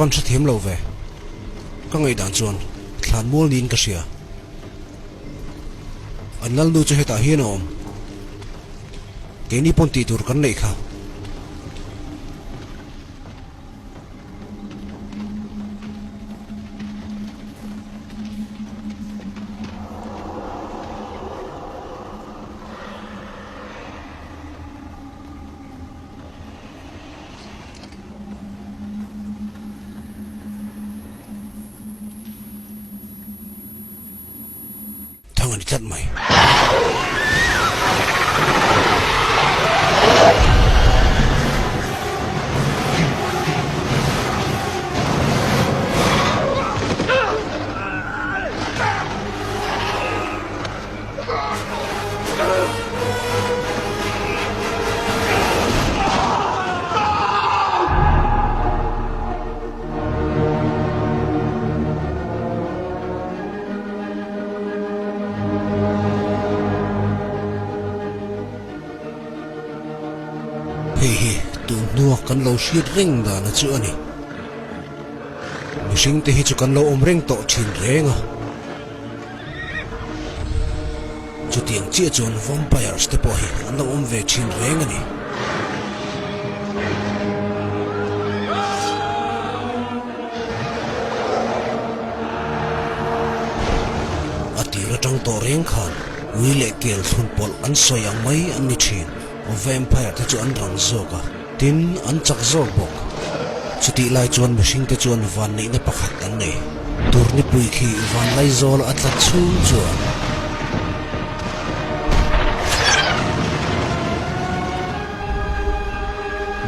văn sẽ thiếm lâu về các ngày đàn chuồn thàn mua nín cả xìa anh nal nu cho hết ta hiền ôm cái ní pon tì tur cắn này khá thằng anh chặt mày tu nuo kan lo shit ring da na chu ani mishing te hi chu kan lo ring to chin renga chu tiang chi chon vampires te po hi an lo ve chin reng ani atira tang to reng khan wi le kel thun pol an soyang mai an ni thin o vampire te chu an rang zoka tin an chak zok bok chuti lai chuan mihring te chuan van nei na pakhat an nei tur ni pui khi van lai zol atla chu chuan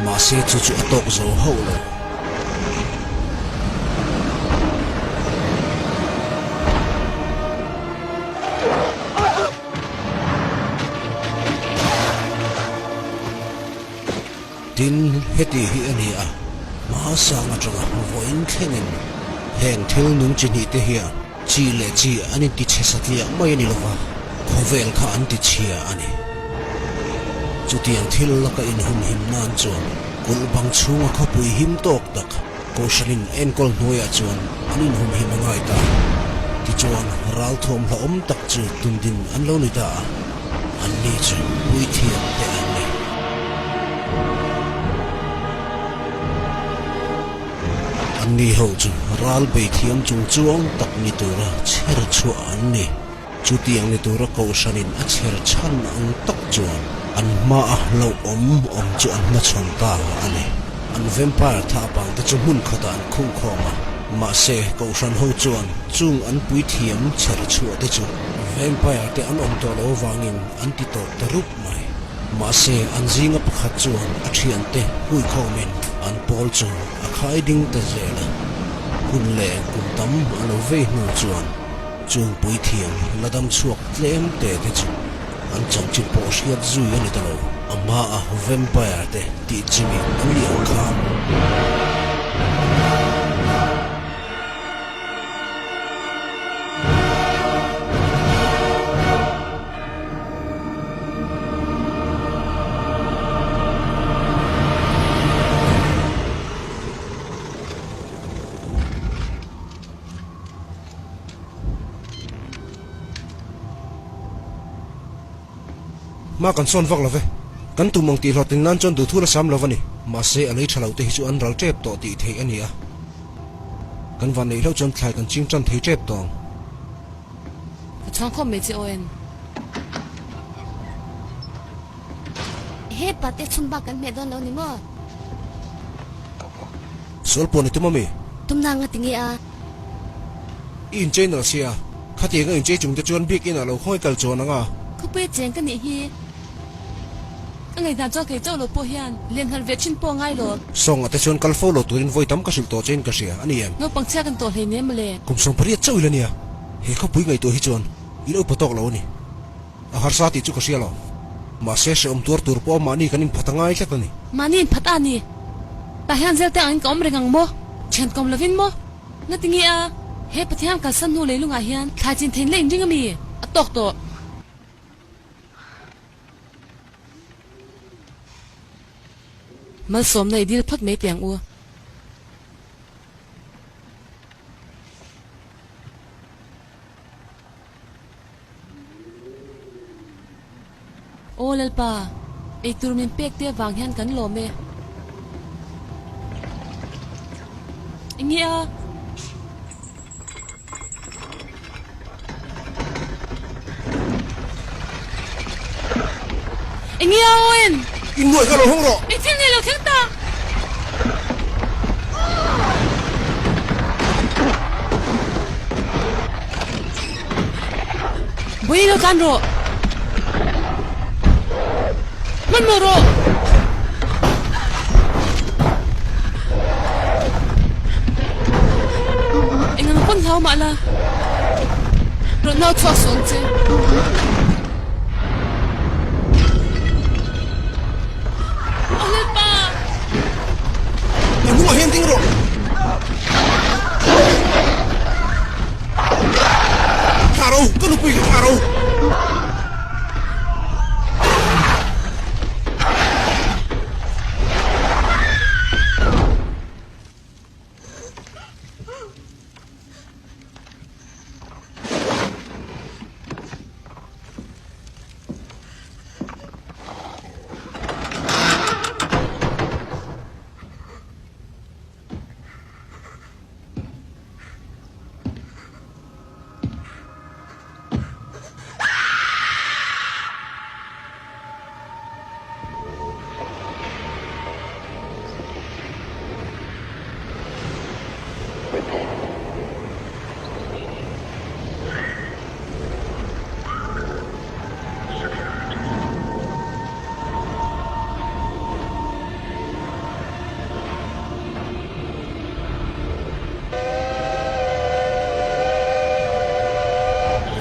ma se chu chu atok zo ho lo tin heti hi ani a ma sang atanga voin khengen heng thil nung chini te hian chi le chi ani ti chesat liang mai ani lova khovel kha an ti chia ani chutiang thil laka in hum him nan chuan kul bang chunga kha pui him tok tak ko shalin en kol noya chuan anin hum him ngai ta ti chuan ral thom la om tak chu tundin an lo ni da an ni chu pui thiam te an ni an ni ho chu ral be thiam chung chuang tak ni tura cher chu an ni chu tiang ni tura ko shanin a cher chan ang tak chuan an ma a lo om chu an na chon ta ani an vampire tha pang te chu hun khata an khung khoma ma se ko shan ho chuan chung an pui thiam cher chu te chu vampire te an om to lo wangin an ti to te rup mai ma se an zinga pakhat chuan a thian te hui khomin an pol chu a khai ding te zela kun le kun tam alo ve nu chuan chung pui thiam ladam chuak tlem te te chu an chang chin po shiat zui ani talo ama a vampire te ti chimi an liang kham ma kan son vak love kan tu mong ti hlotin nan chon du thula sam lovani ma se alei thalo te hi chu an ral tep to ti thei ania kan van nei lo chon thlai kan ching chan thei tep tong chang khom me che oen he pate chun ba kan me don lo ni mo sol pon tu mami tum na nga tingi a in chain na sia khati nga in chei chung te chon bik in alo khoi kal chon anga khu pe cheng kan ni hi angai da cho ke cho lo po hian len hal ve chin po ngai lo song ate chon kal follow turin voi tam ka sil to chen ka sia ani em no pang cha kan to le ne male kum song pariat chau ilania he kha pui ngai to hi chon ilo patok lo ni a har sa ti chu ka sia lo ma se se tur po mani kanin phatangai tla ni mani phata ni ta hian zel te an kom rengang mo chen kom lovin mo na tingi a he pathiam ka san no le lunga hian thajin thein le ring mi atok to mal som nei dil phat me piang u lalpa ei turmin pek te wang hian kan lo me ingia ingia oen in nuôi cái lỗ hông rồi ei tin ni lo khang ta bui lo kan ro man mo ro engang pon thau ma la ro no thwa son che ole pa in nuôi hiền tiếng rồi caro cái lục bị caro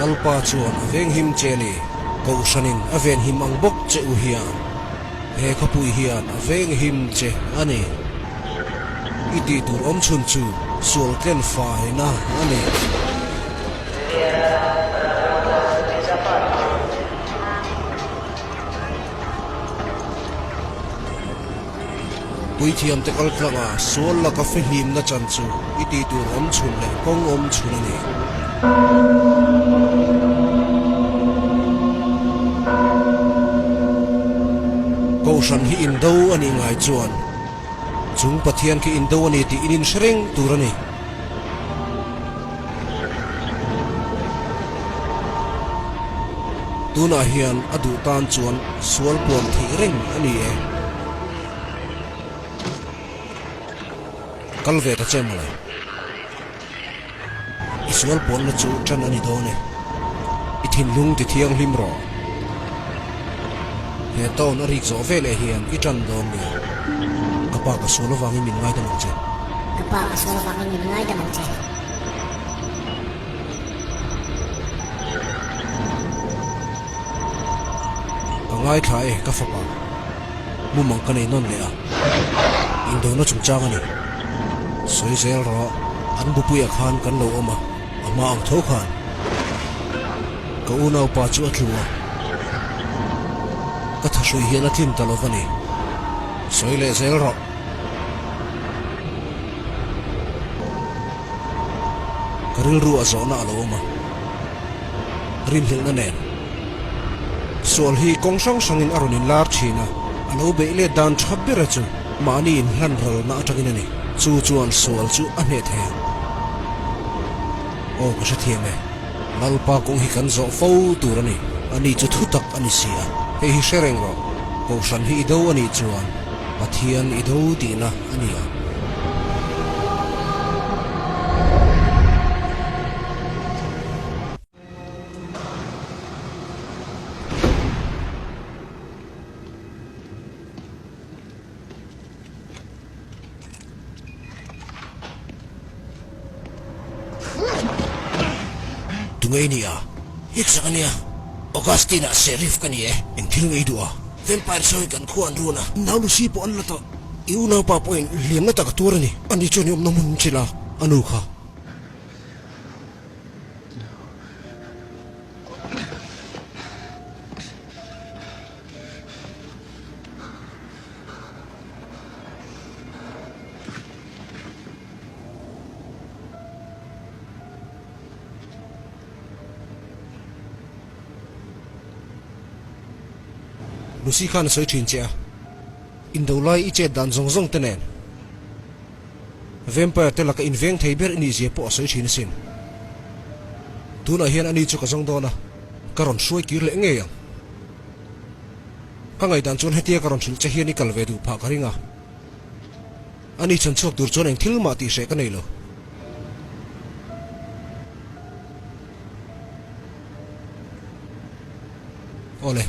alpa chuan aveng him cheli ko sanin aven him ang bok che u hian he khapui hian aveng him che ani iti tur om chun chu sul ken fai na ani pui thiam te kal tlanga sul la ka fihim na chan chu iti tur om chun le kong om chun ani Kausan hi indo ani ngai chuan chung pathian ki indo ani ti inin shreng turani tuna hian adu tan chuan sual pon thi reng ani e kalve ta chemala isual pon na chu tran ani do ne ithin lung ti thiang hlim ro he ton a rik zo vele hian i tran dom ni kapa ka solo wangi min ngai ta nang che Kapa ka solo wangi min ngai ta nang che ka ngai thai ka fa pa mu mang ka nei non le a indo no chung chang ani soi zel ro an bu pu ya khan kan lo oma ama ang tho khan ka unau pa chu athluwa ka thasui hian athim talovani soi le zel ro karil ru a zona aloma rim hil na nen sol hi kong sang sangin aronin lar china alo be le dan thabbera chu mani in hlan rol na atangin ani chu chuan sol chu ane the o ka sa thiame lalpa kong hi kan zo fo turani ani chu thutak ani sia he hi sereng ro ko san hi do ani chuan pathian ido dina ania Tungainia, hiksakania, Augustina Sheriff kania, en tilngai dua. Vampire soy kan kuan runa. Naulu sipo an lata. Iuna pa poin liang na tagaturani. Ani choni namun sila. Anu ka? Lucy khan soi thin che Indo lai I che dan zong zong tenen Vampire te laka inveng thei ber ini je po soi thin sin Tuna hian ani chu ka zong dona karon suai kir le nge yang Ka ngai dan chon hetia karon thil che hian I kal ve du pha karinga Ani chan chok dur chon eng thil ma ti se ka nei lo Ole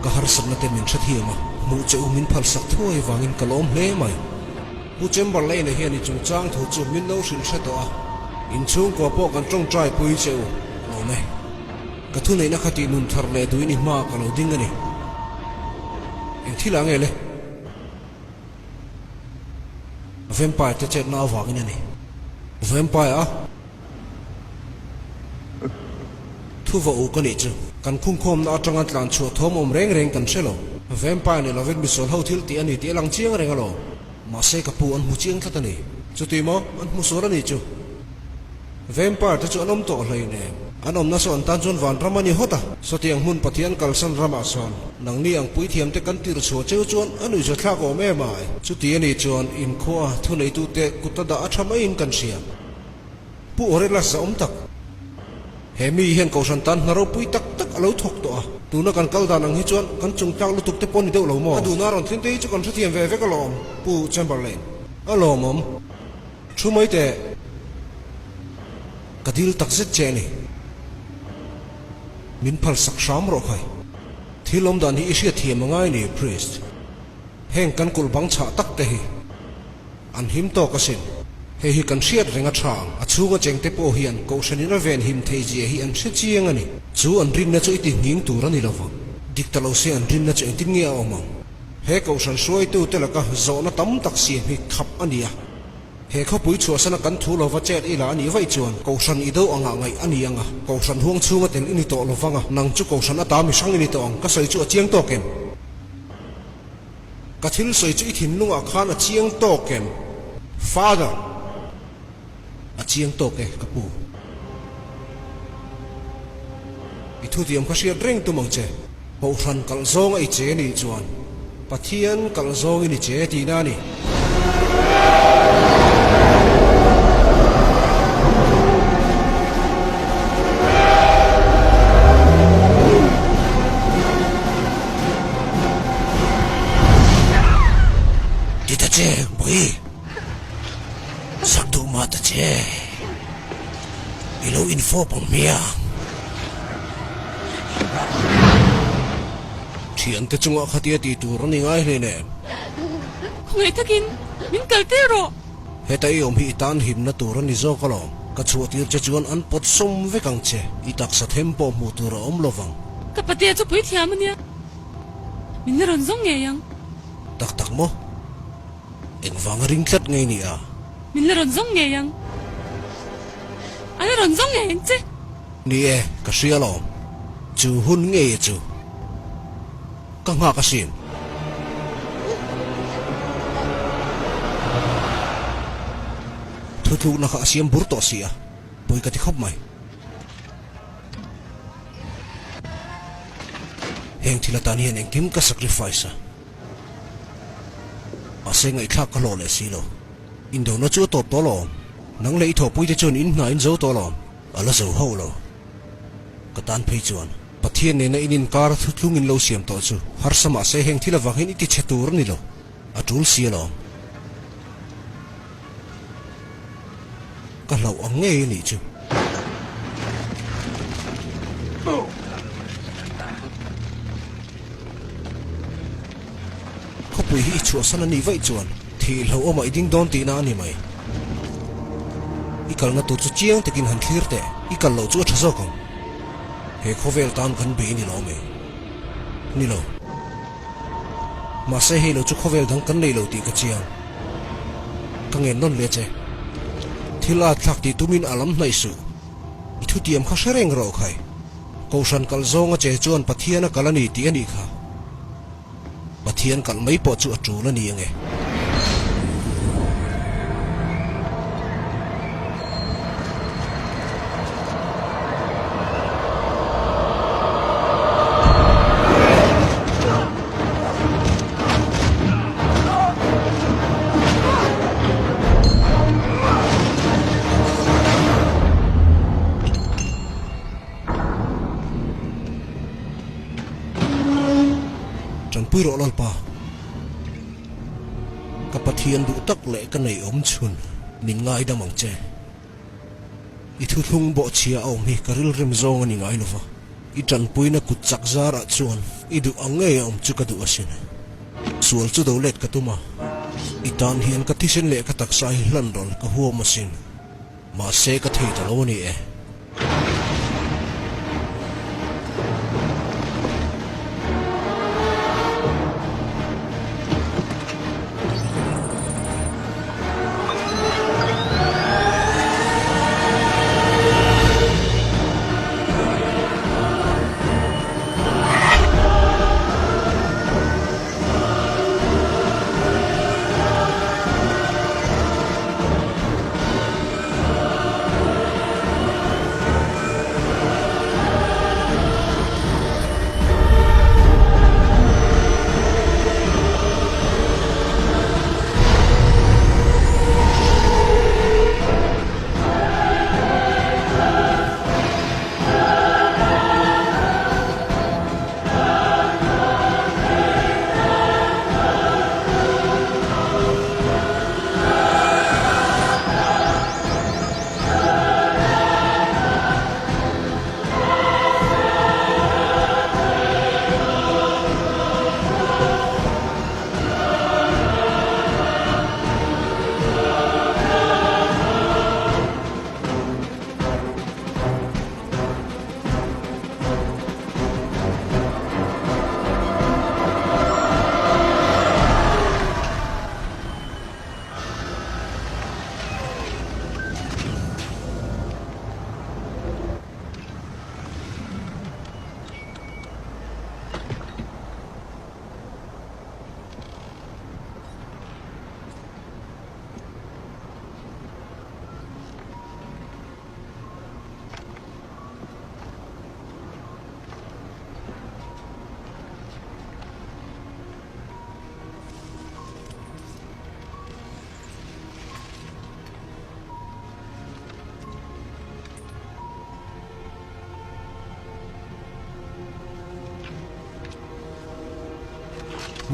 Kahar na ten min chat hiama mu che min phal sak thoi wangin kalom hle mai pu chamber lane hian I chung chang tho chu min no shin tha to a in chung ko po kan tong trai pui cheu lo me ka thu nei na khati nun thar le du ni ma ka lo ding ani en thila nge le vampire te chet na wangin ani vampire a thu va u ka ni chu kan khung khom na atanga tlan chu thom om reng reng kan selo vampire ni lovin misol ho thil ti ani ti lang chiang reng alo ma se ka pu an hu chiang thlatani chu ti mo an hu sora ni chu vampire ta chu anom to hlei ne anom na so an tan chon van ramani hota so tiang mun pathian kalsan rama son nang ni ang pui thiam te kan tir chu cheu chon anu jo thla ko me mai chu ti ani chon in kho thu nei tu te kutada athama in kan sia pu orela sa om tak Hemi hian kausan tan naro pui tak tak alo thok to a tuna kan kal dan ang hi chuan kan chung tak lu tuk te pon deuh lo mo adu na ron thin te chu kan thathiam ve ve ka lom pu Chamberlain alo mom thu mai te kadil tak zet che ni min phal sak sham ro khai thilom dan hi isia thiam ngai ni priest heng kan kul bang cha tak te hi an him to ka sin he hi kan siat renga thang a chunga chengte po hian ko shanina ven him thei ji hi an se chiang ani chu an rin na chu iti nging tur ani lova diktalo se an rin na chu tin ngia omang he ko shan suai tu te laka zo na tam tak si hi khap ania he kho pui chu sana kan thu lova chet ila ani vai chuan ko shan I do anga ngai ani anga ko shan huang chunga ten ini to lovanga nang chu ko shan ata mi sang ini to ang ka sai chu chiang to kem ka thil soi chu I thin lunga khan a chiang to kem father a chiang to ke kapu I thu tiam ka sia dreng tu mang che ho ran kal zong ai che ni chuan pathian kal zong ini che ti na ni Kita che boy Saktu mata che Ilo info pang mia Thian te chunga khatia ti tur ni ngai hle ne Ngai takin min kaltero Heta I om hi tan him na tur ni zo kalom ka chu tir che chuan an pot som ve kang che I tak sa thempo mu tur om lovang kapatia chu pui thiam ania min ron zong nge yang tak tak mo eng wang ring tlat ngai ni a min ron zong nge yang ani ron zong nge yang che ni e ka sia lom chu hun nge chu ka nga ka sin thu thu na ka asiam burto sia poi ka ti khop mai heng thila tani hen engkim ka sacrifice aseng ai thak ka lo le silo indo na chu to to lo nang le tho pui te chon in na in zo to lo ala zo ho lo ka tan phei chuan pathian ne na inin kar thutlung in lo siam to chu har sama se heng thila wangin iti chetur ni lo atul sia lo ka lo ange ni chu pui hi chu sana ni vai chuan thil ho oma iding don ti na ni mai ikal na tu chu chiang takin han thlir te ikal lo chu thazo kom he khovel tan kan be ni lo me ni lo ma se he lo chu khovel dang kan nei lo ti ka chiang ka ngen non le che thila thak ti tumin alam nai su I thu tiam kha sereng ro khai câu san kal zonga che chuan pathian kalani ti ani kha pathian kal mai po chu atu la ni nge pui ro lal pa ka pathian du tak le ka nei om chun nin ngai da mang che I thu thung bo chia om hi karil rim zong ani ngai lova I tan pui na kut chak zara chuan I du angai om chu ka du asin sual chu do let ka tuma I tan hian ka thisen le ka tak sai hlan rol ka huam asin ma se ka thei ta lo ni e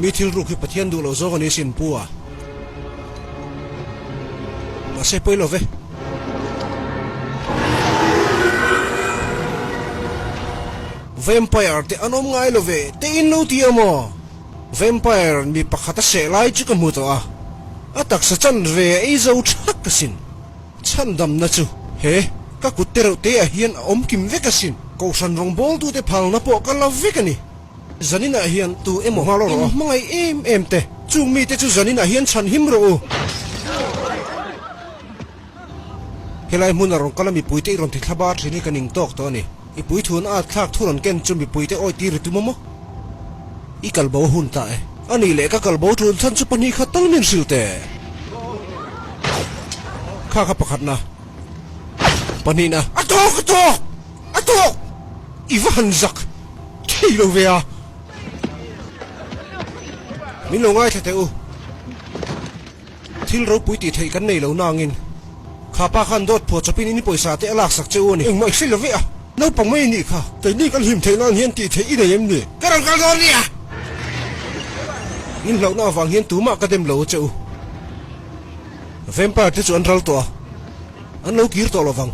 mi thil ru ki pathian du lo zo ni sin puwa ma se poi lo ve vampire te anom ngai lo ve te in lo ti amo vampire mi pakhata se lai chu ka mu to a atak sa chan ve ei zo thak ka sin chan dam na chu he ka kutero te a hian om kim ve ka sin ko san rong bol tu te phal na po ka la ve ka ni zanina hian tu emo malo ro mangai em te chu mi te chu zanina hian chan him ro helai mun rong kala mi puite ron thi thabar thini kaning tok to ni I pui thun a thak thuron ken chu mi puite oi ti ritu momo I kalbo hun ta e ani le ka kalbo thun than chu pani khatal min silte kha kha pakhat na pani na atok Ivan Zak thilo ve a min lo ngai the u thil ro pui ti thei kan nei lo nangin khapa khan dot pho chapin ni poisa te alak sak cheu ni engmai sil ve a no pang mai ni kha te ni kan him thei nan hian ti thei i em ni karang kal dor ni a in lo na wang hian tu ma ka dem lo cheu vampire te chu an ral to an lo kir to lo wang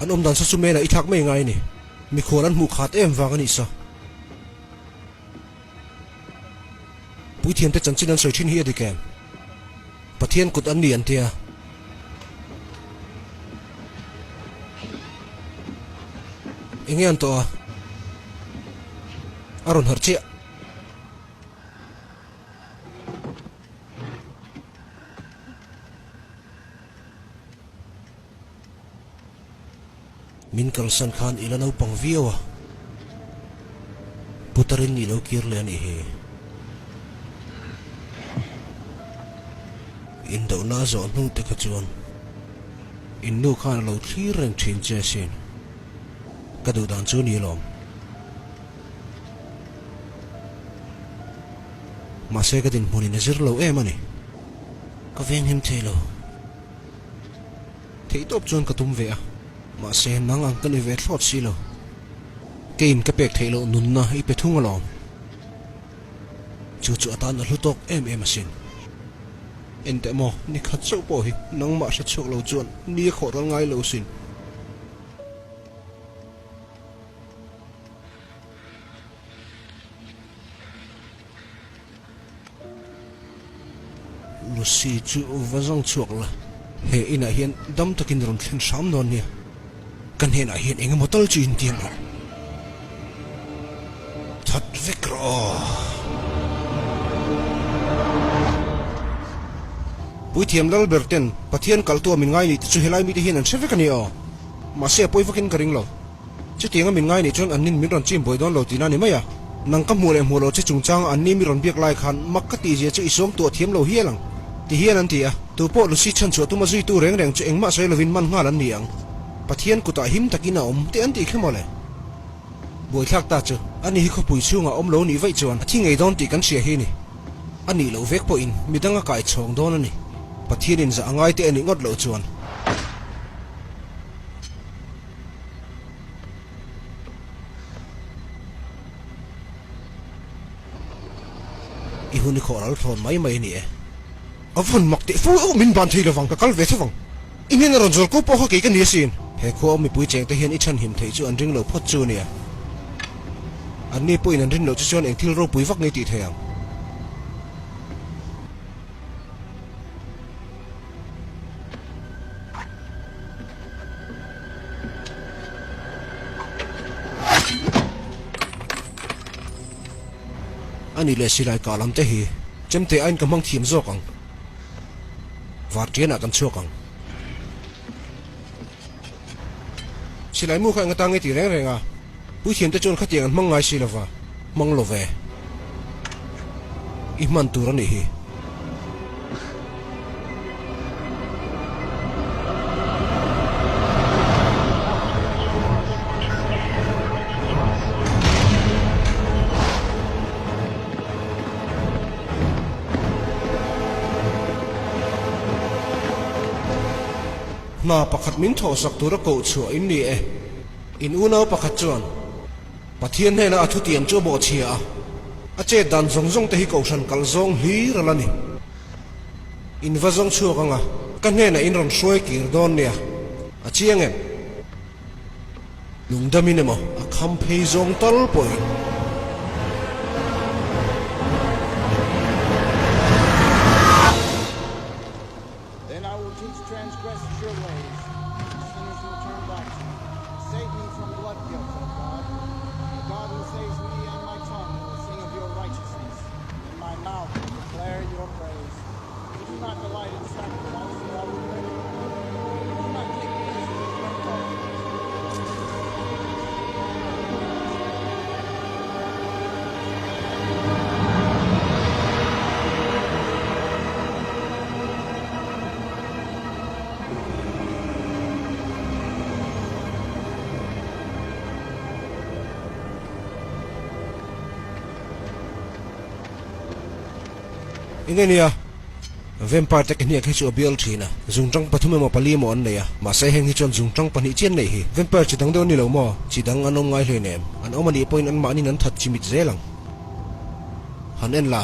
an dan sa sumena I thak mai ngai ni mi kholan mu khat em wang ani sa pui thiam te chanchin an soi thin hi adi kem pathian kut an ni an tia engian to aron harche . min kalsan khan ilano pangviawa putarin ni lo kirle ani he indo na zo nu te khachuan innu khan lo thlir reng thin che sin kadu dan chu ni lom ma se ka din huni nazir lo em ani ka veng him thelo thei top chuan ka tum ve a ma se nang ang kan ve thlot si lo kein ka pek thelo nun na i pe thung alom chu chu atan a hlutok em asin ente mo ni khat so po hi nang ma sa chuk lo chuan ni khoral ngai lo sin Lucy chu vazang chuak la he ina hian dam takin ron thlen sam non nia kan hena hian eng motal chu in tiang that vikro puithiam lal berten pathian kaltua min ngai ni chu helai mi te hian an sevek ani o ma se poi vakin karing lo chu tianga min ngai ni chon an nin min ron chim boi don lo tina ni maya nang ka mule mulo che chungchang an ni mi ron biak lai khan makkati je chu isom tu thiam lo hialang ti hian an tia tu po lu si chan chu tu ma zui tu reng reng chu engma sai lovin man nga lan niang pathian kuta him takina om te an ti khemole boi thak ta chu ani hi kho pui chunga om lo ni vai chuan thi ngei don ti kan sia hi ni ani lo vek po in midanga kai chong don ani pathian in za angai te ani ngot lo chuan i huni khoral thon mai ni e avon makte fu o min ban thei lawang ka kal ve thawang ingen ron zol ko po ho ke kan ni sin he kho mi pui cheng te hian i chan him thei chu an ring lo phot chu nia an ni pui an ring lo chu chuan eng thil ro pui vak nei ti theyang ani le silai kalam te hi chemte ain kamang thiam zokang vartiana kan chokang silai mu kha ngatang ti reng renga pui thiam te chon khatiang an mangai silawa manglo ve i man turani hi na pakhat min tho sak tura ko chu in ni e in una pakhat chuan pathian hena athu tiam chu bo chia a che dan zong zong te hi ko san kal zong hi ralani in vazong chu kanga kan hena in ron soi kir don nia a chiang em lungdamin emo a kham phei zong tal poi ingenia vampire te kenia khe chu bial thina zungtang pathume ma pali mo an neya ma sai heng hi chon zungtang pani chen nei hi vampire chi dang do ni lo mo chi dang anom ngai hle nem an omani point an ma ni nan that chimit zelang han en la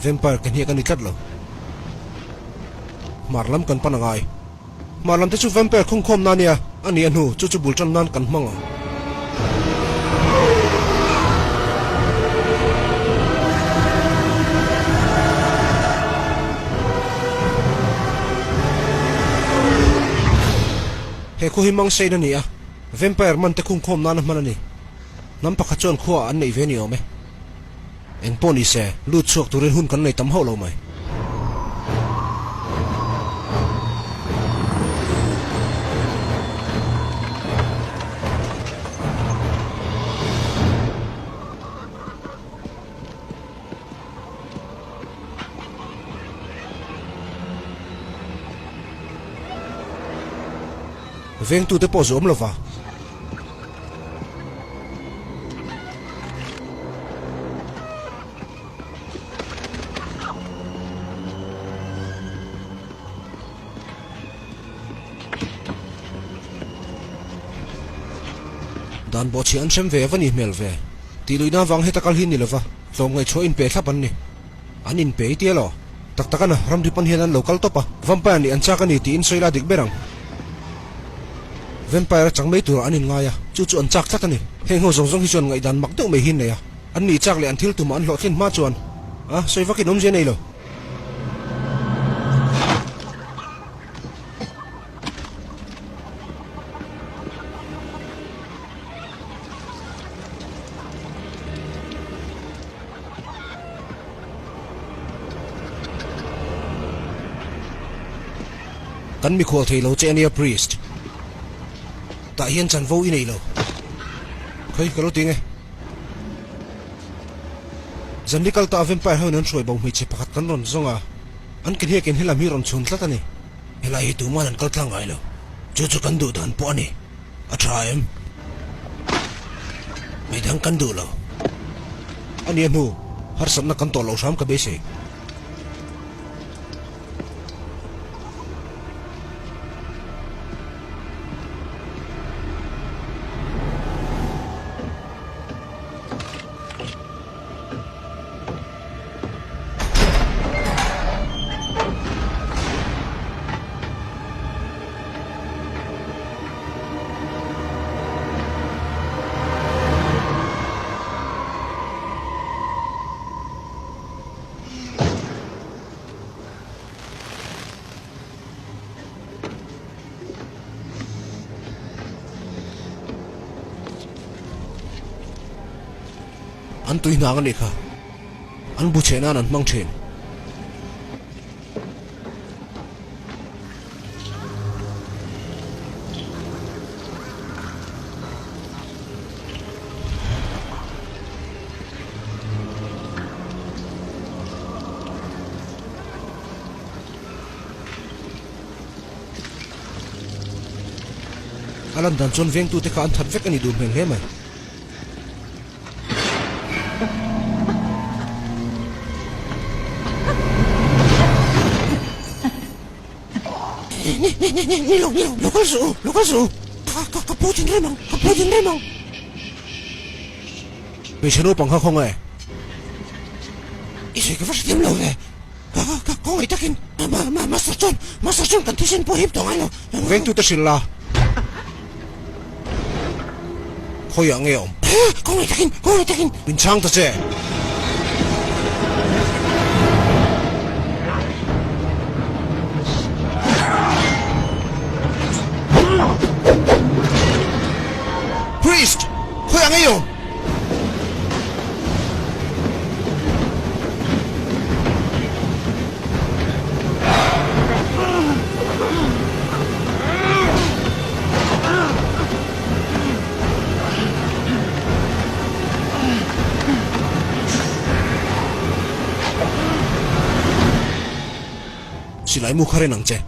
vampire kenia kan ikat lo marlam kan panangai marlam te chu vampire khong khom na nia ani anu chu chu bulchan nan kan manga he ko himang sei na nia vampire man te khung khom nan man ani nam pakha chon khuwa an nei ve ni ome eng poni se lu chok turin hun kan nei tam ho lo mai veng tu te po zom lova dan bo chi an sem ve vani mel ve ti luina wang he takal hin ni lova tlong ngai cho in pe thapan ni an in pe ti lo tak takana ram ri pan hian an local topa vampire ni an chaka ni ti in soila dik berang vampire chang mei tur an in ngaya chu chu an chak chatani heng ho zong zong hi chon ngai dan mak deuh mei hin neya an ni chak le an thil tum an lo thin ma chuan a soiwa ki nom je nei lo kan mi khol thei lo che ania priest ta hian chan vo i nei lo khoi kalo tinge zanikal ta vampire ho nan soi bong mi che pakhat kan ron zonga an kin he kin hela mi ron chun tlat ani hela hi tu man an kal tlang ai lo chu chu kan du dan po ani a traim mai dang kan du lo ani mu har sam na kan to lo sam ka be se an tui na ngani kha an bu chena nan mang chen alan dan chon veng tu te kha an that vek ani du meng he mai ni lo ka su ka putin remang me cheno pang kha khong ai ise ka fas tim lo ve ka ko ai takin master chon kan tisen po hip tong ai lo veng tu ta sil la khoi ang eom ko ai takin bin chang ta che priest khoi ang eom silai mu khare nang che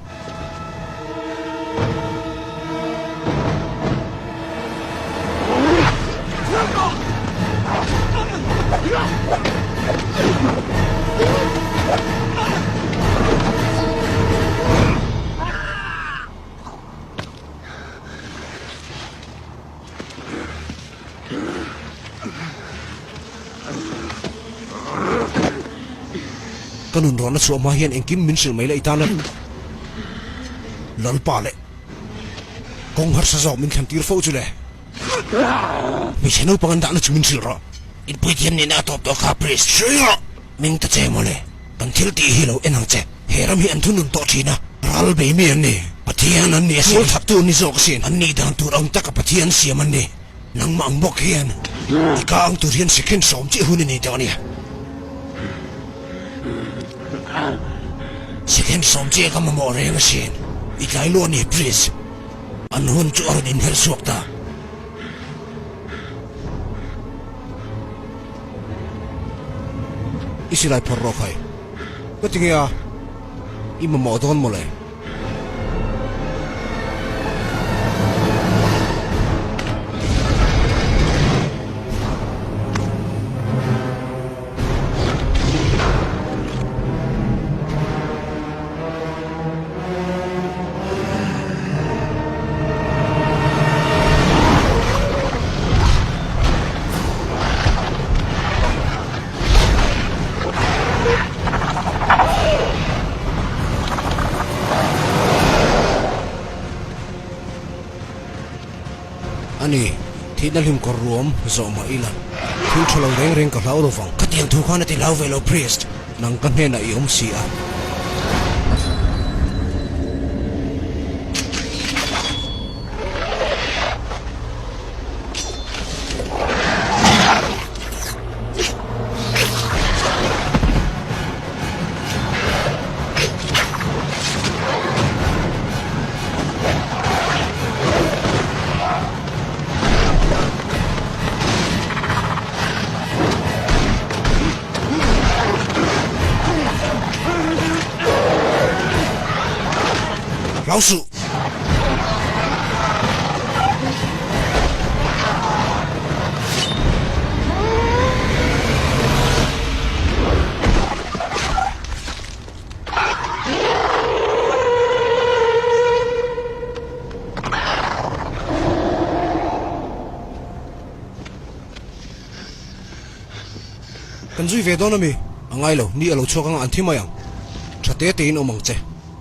kanun ron chu ma hian engkim min sil mai le itana lal pa le kong har sa zo min khan tir fo chu le mi cheno pangan da na chu min sil ro in pui thiam ni na top to kha priest shira ming ta che mo le kan thil ti hi lo enang che heram hi an thunun to thina ral be mi an ni pathian an ni sul thap tu ni zok sin an ni dan tur ang taka pathian siam an ni nang mang bok hian ka ang tur hian second som chi hun ni ta ni second som che ka mo re nga sin itlai lo ni priest an hun chu ar din hel suak ta isilai por ro khai patingia imamo don mo le thi na lim kor ruam zo ma ilan thil thalo reng reng ka hlau lo wang ka tiang thu khana ti lau velo priest nang kan he na iom si a老鼠。kan zui ve don ami angai lo ni alo chokang an thimayang thate te in omang che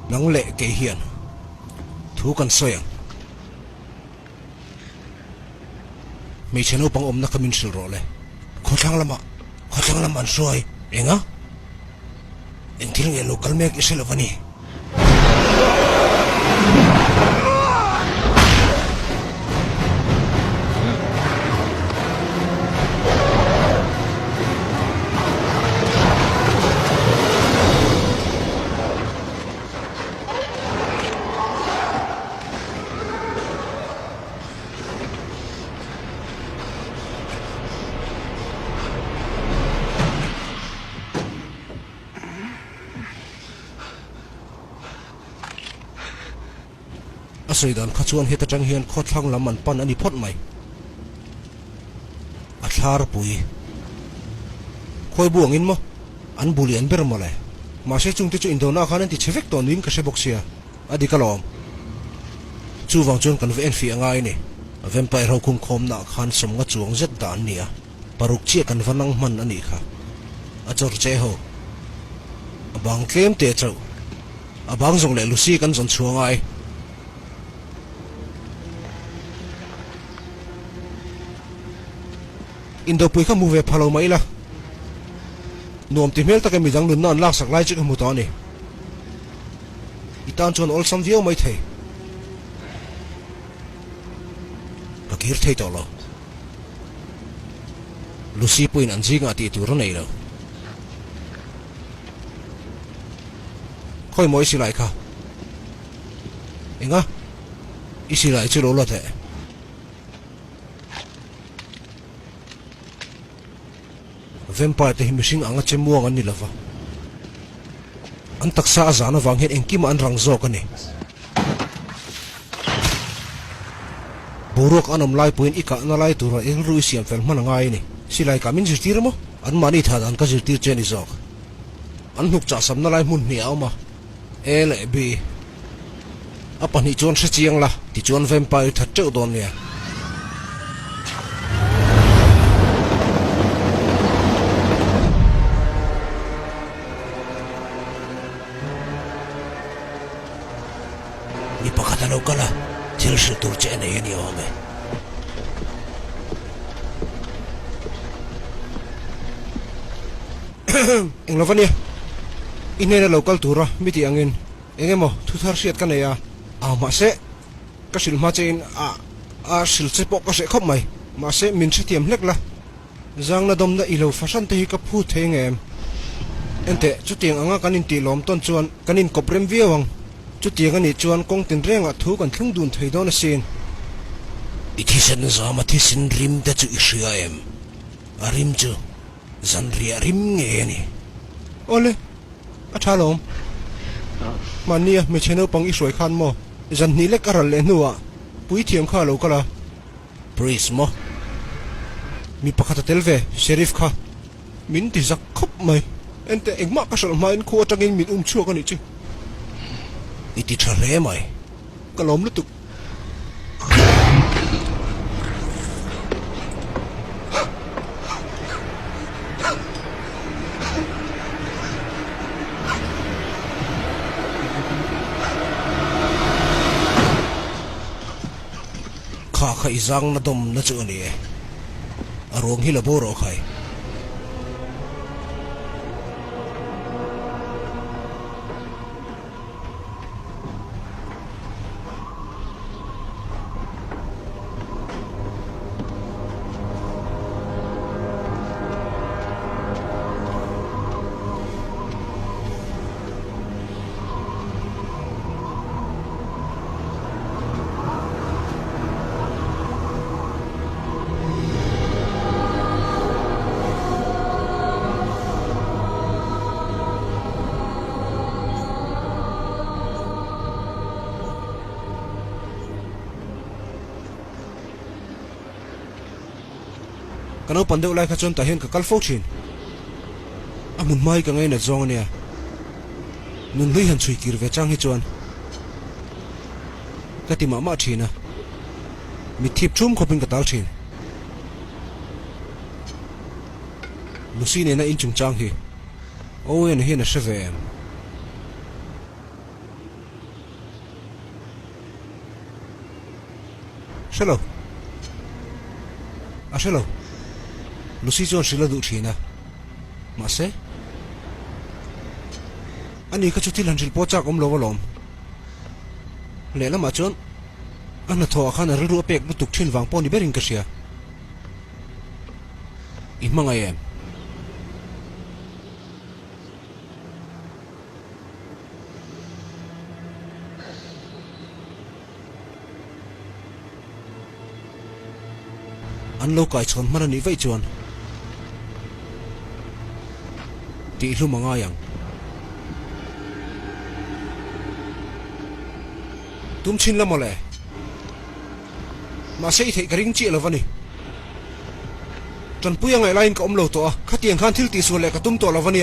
nang le ke hian thu kan soyang mi cheno pang om na kamin sil ro le khothang lama an soi enga eng thil nge local mek iselo vani asaidan khachuan heta tang hian khothlang laman pan ani phot mai a thlar pui khoi buang in mo an bulian ber mole ma se chung te chu indona khan ti chevek ton nin ka se boxia adi kalom chu wang chon kan ve en fi angai ni vampire ho kum khom na khan som nga chuang zet dan nia paruk chi kan vanang man ani kha a chor che ho abang tlem te chau abang zong le lucy kan zon chuangai indo pui kha mu ve phalo mai la nom ti mel ta ke mi jang nun nan lak sak lai chi mu ta ni itan chon ol sam vio mai thei ka kir thei to lo lucy puin an jinga ti tur nei lo khoi moi si lai kha enga isi lai chu lo la the vampire te himishing anga chemuang an nilawa an taksa azana wang het engkima an rangzo ka ni buruk anom lai puin ika na lai tura el ru siam fel man ngai ni silai kamin zirtir mo an mani thad an ka zirtir cheni zok an huk cha sam na lai mun ni awma ele bi apani chon se chiang la ti chon vampire that cheu don nia kala thil sil tur che nei ani ome englovania inena local tura miti angin engemo thuthar siat kan ya ma se ka sil ma chen a sil che pok ka se khop mai ma se min se tiam hlek la zang na dom na ilo fashion te hi ka phu theng em ente chu tiang anga kanin ti lom ton chuan kanin koprem viawang chu tiang ani chuan kong tin renga thu kan thlung dun thei don sin ithisen zama thisin rim te chu ishia em arim chu zanria rim nge ni ole athalom mania me cheno pang i soi khan mo zan ni le karal le nuwa pui thiam kha lo kala priest mo mi pakhata telve sheriff kha min ti zak khop mai ente engma ka sol main kho tangin min chu ka ni chi iti thare mai kalom lutuk khai zang na dom na chu ni arong hi la boro khai kanau pandeu lai kha chon ta hen ka kalfo thin amun mai ka ngai na zong ania nun hui han chui kir ve chang hi chuan ka ti ma thina mi thip thum khopin ka tal thin lusi ne na in chung chang hi owen hi na shave shelo shelo lucy chon sila du thina ma se ani ka chuti lan ril po chak om lom le la ma chon ana tho khan ru ru pek bu tuk thin wang pon ni berin ka sia I manga em an lo kai chon mana ni vai chuan ti lu manga yang tum chin la mole ma sei thei garing chi lovani tan puyang ai line ka om lo to khatiang khan thil ti su le ka tum to lovani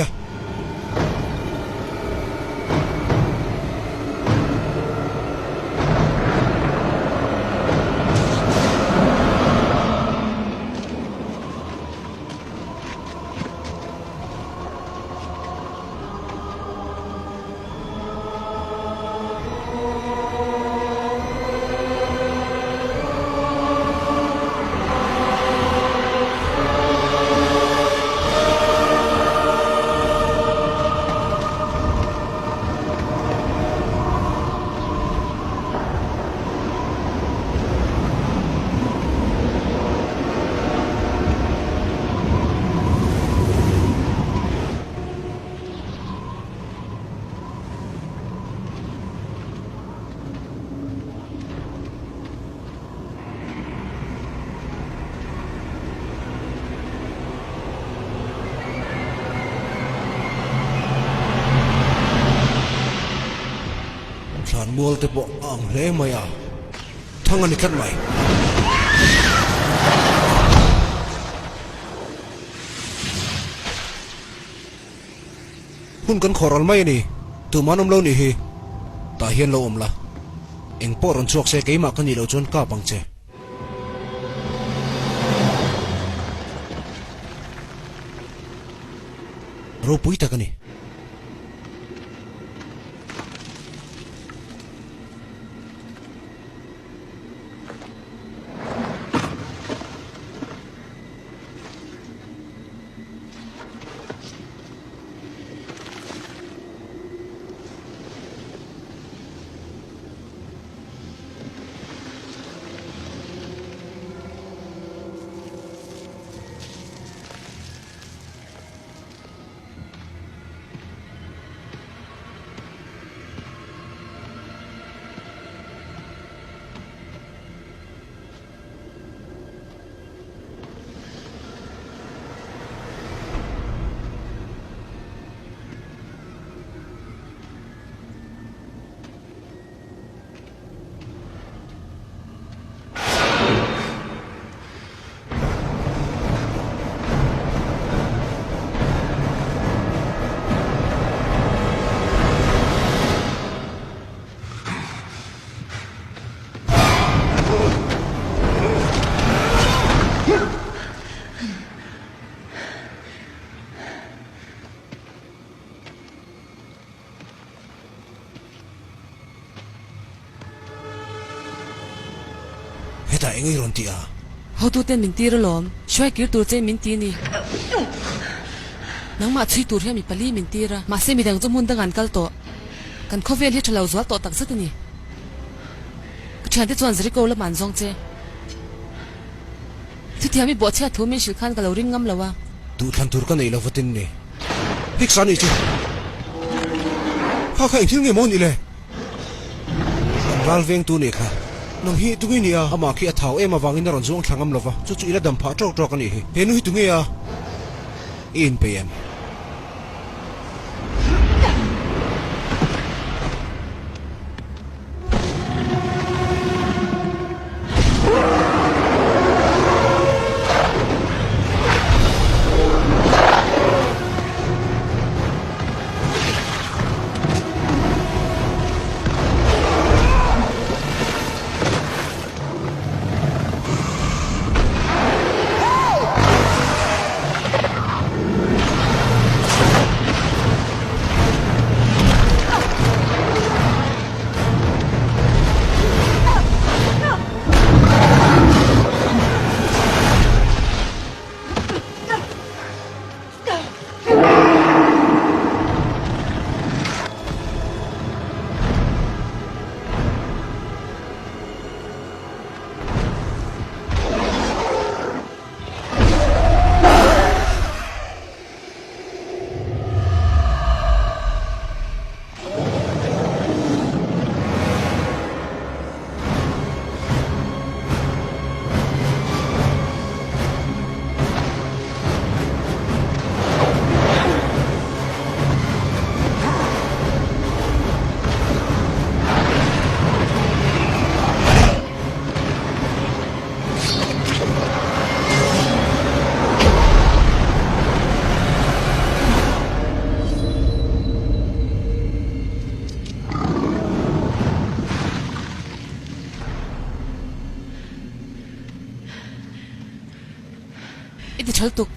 mual te po ang le maya thangani khat mai hun kan khoral mai ni tu manom lo ni hi ta hian lo omla eng poron chuak se keima kan ni lo chon ka pangche ro pui ta kani ta engai ron ti a ho tu ten min ti ro lom shwai kir tur che min ti ni nang ma chui tur he mi pali min ti ra ma se mi dang zum hun dang an kal to kan khovel he thalo zwa to tak zat ni chan te chuan zri ko la man zong che tu ti ami bo che thu min shil khan ka lo ring ngam lawa tu than tur ka nei lo vatin ni hik san ni chu kha kha thil nge mon ni le ral veng tu ni kha nong hi tu ngi ni a ama khi a thau em awangin ron zong thlangam lova chu chu ila dam pha tok tok ani hi he nu hi tu nge a in pm iti chal tuk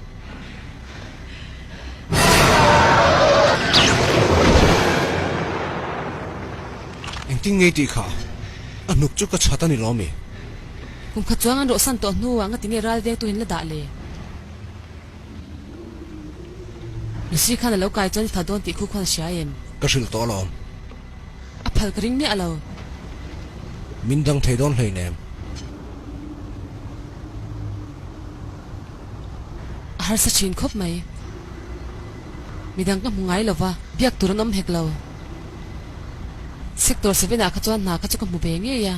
engting nge ti kha anuk chu ka chata ni lo me kum kha chuang an ro san to nu wa nga tini ral de tu hin la da le nisi khan lo kai chon tha don ti khu khan sha em ka sil to lo a phal kring ni alo min dang thei don hlei nem har sa chin khop mai midang ka mungai lova biak turan om hek lo sector 7 a kha chuan na kha chu ka mu be nge ya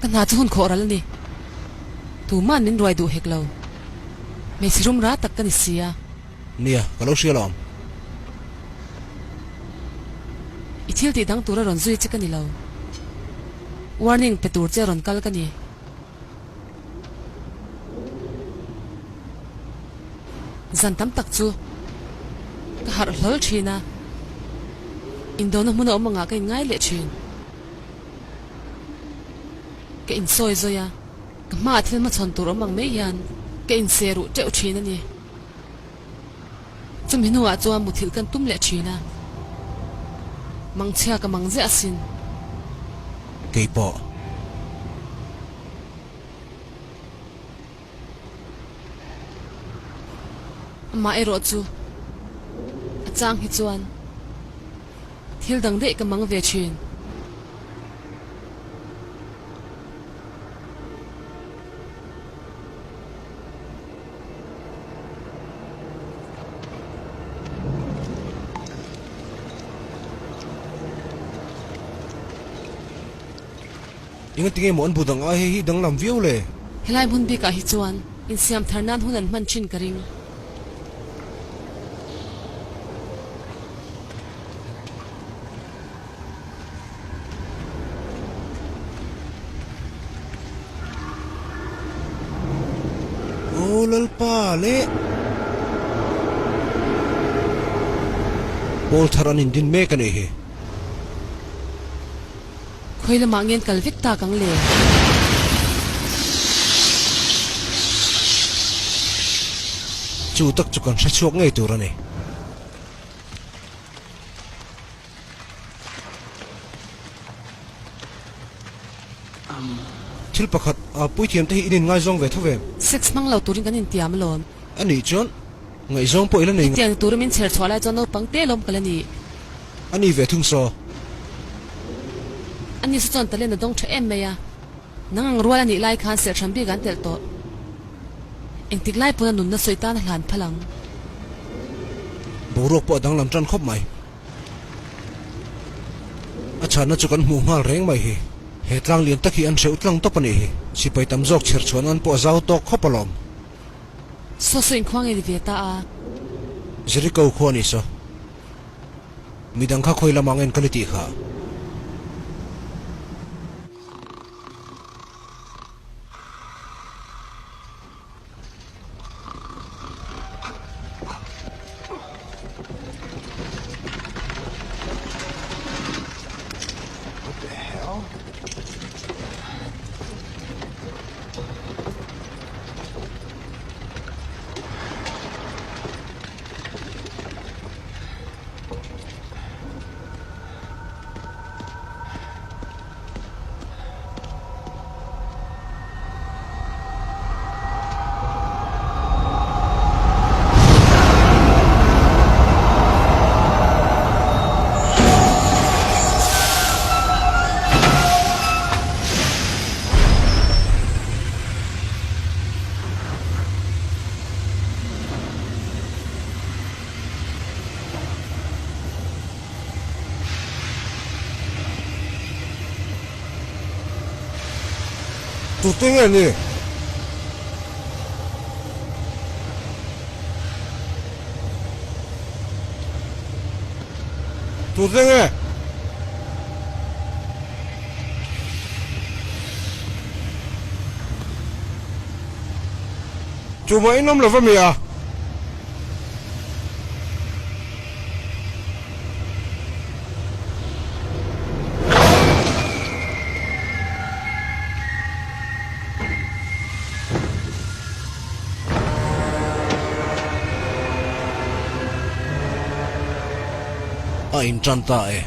ka na chu hun khoral ni tu man nin roi du hek lo me sirum ra tak ka ni sia nia ka lo sia lom ithil ti dang tura ron zui che ka ni lo warning petur che ron kal ka ni zan tam tak chu ka har hlol thina indona muna omanga ka ngai le thin ka in soi zoya ka ma thil ma chon tur omang me yan ka in seru teu thina ni chumi nuwa chuan mu thil kan tum le thina mangchha ka mangje asin ke po ma ero chu achang hi chuan thil dang de ka mang ve thin inga tinge mon budang a hi dang lam viu le helai mun bi ka hi chuan in siam tharnan hunan man chin karing olal pa le bol tharan in din me ka nei he khoila mangen kalvik ta kang le chu tak chu kan sa chuak ngai tur ani thil pakhat puithiam te hi inin ngai zong ve thave 6 mang lo turin kan in tiam lon ani chon ngai zong po ila nei tiang turimin cher chwala chon no pangte lom kalani ani ve thung so ani su chon talen dong tha em meya nang ruala ni lai khan ser thambi gan tel to engtik lai puna nun na soitan hlan phalang borok po dang lam tran khop mai acha na chukan mu mal reng mai hi he tlang lian takhi an seu tlang to pani hi sipai tam jok cher chuan an po zau to khopalom so soin khwang e veta a jeri ko khoni so midang kha khoila mangen kaliti kha tu tenge ni tu tenge cuma inom level mi ya in tranta e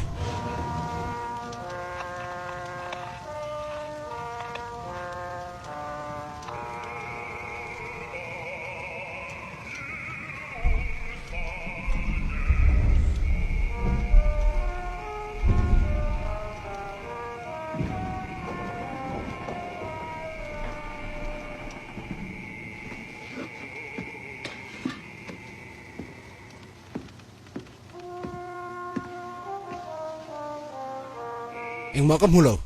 Ing makam hulo.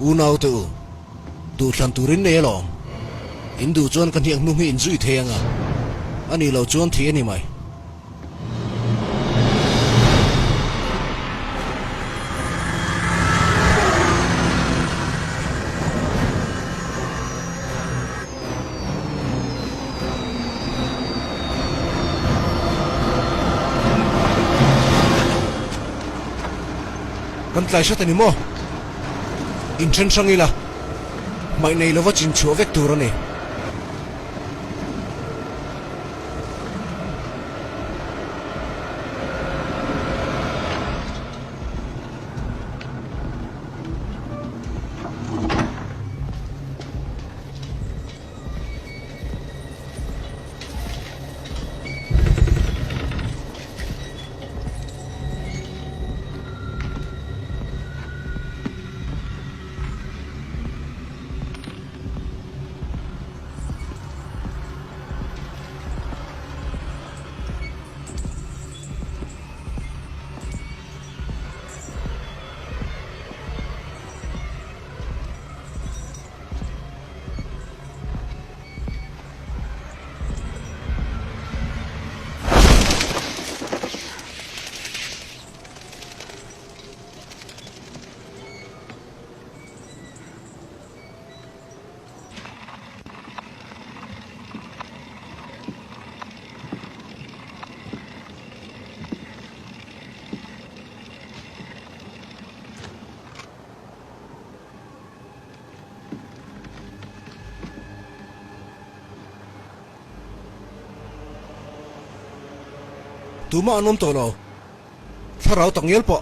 Unau tu tlan turin ne lo indu chuan kan hiang nu hi in zui thenga ani lo chuan thi ani mai kan tlai sat ani mo in chen sangila mai nei lova chin chu vek tur ani tuma anom to lo tharau tangel po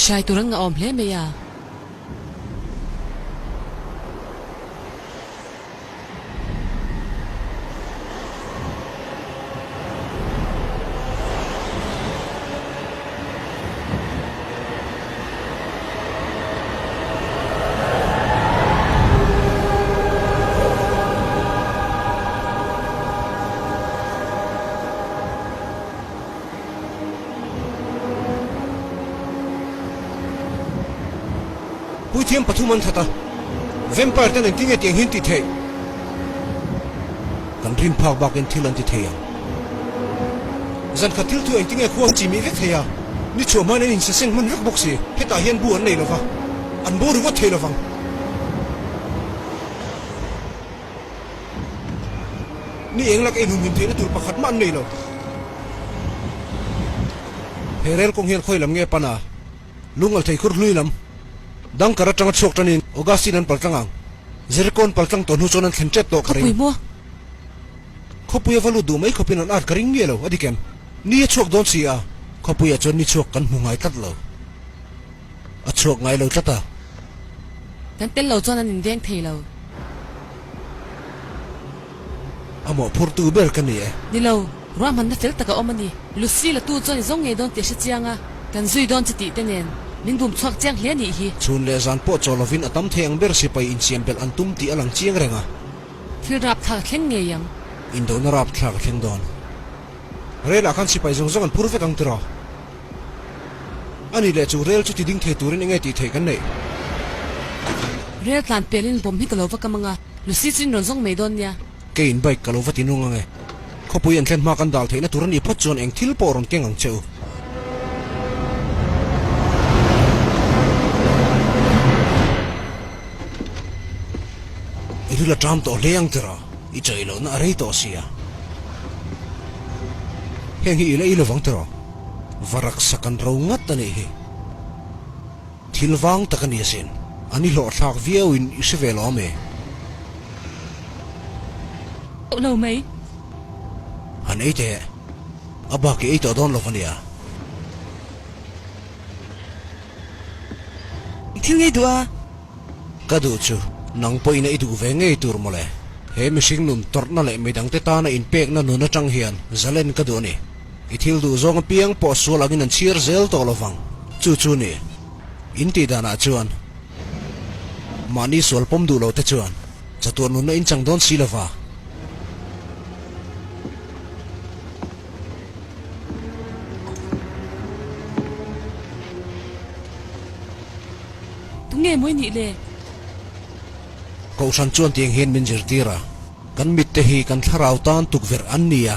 shai turang nga om hle me ya Puithiam pathuman thata vampire ten tinge tiang hin ti the kan rin phak bakin thilan ti theya zan khatil tu tinge khuang chi mi ve theya ni choma ne in seseng man rak boxi heta hian bu an nei lova an bo ru wa thela wang ni englak enum hin thena tur pakhat man nei lo herel kong hian khoilam nge pana lungal thei khur hluilam dang karatang chok tanin Augustine an paltangang zirkon paltang ton huchonan thlenchet to pui kharing mo khopuya valu du mai khopin an ar karing ngelo adikem ni chok don sia khopuya chon ni chok kan mungai tatlo a chok ngai lo tata kan tel lo chon an in deng thei lo amo phurtu ber kan ni e ni lo ram han na fel taka omani lucy la tu chon zong nge don te shi chianga kan zui don chiti tenen min bum chok chang hle ni hi chun le zan po cholovin atam theng ber si pai in siambel an tum ti alang chiang renga thil rap tha khleng nge yang indo na rap thak theng don rela khan si pai zong zong an purve kang tira ani le chu rel chu ti ding the turin nge ti the kan nei rel tlan pelin bom hi kalo kamanga lucy chin ron zong me don nya kein bike kalova tinunga nge khopuyan thlen ma kan dal theina turan i phot chon eng thil poron kengang cheu Irila tram to leang tira I chailo na arei to sia Hengi ila ila vang tira varak sakan raw ngat ani hi thilwang takan yasin ani lo thak viewin isevelo me lo mai han ite abaki ito don lovania thil nge dua kadu chu nang poi na idu ve nge tur mole he mishing nun torna le medang te ta na in pek na nu na tang hian zalen kadu ni ithil du zong piang po sualangin an chir zel to lovang chu chu ni inti dana chuan mani sual pom du lo te chuan chatuan nun na in chang don silava tu nge moi ni le ko san chuan tiang hian min zir tira kan mit te hi kan tharau tan tukver an nia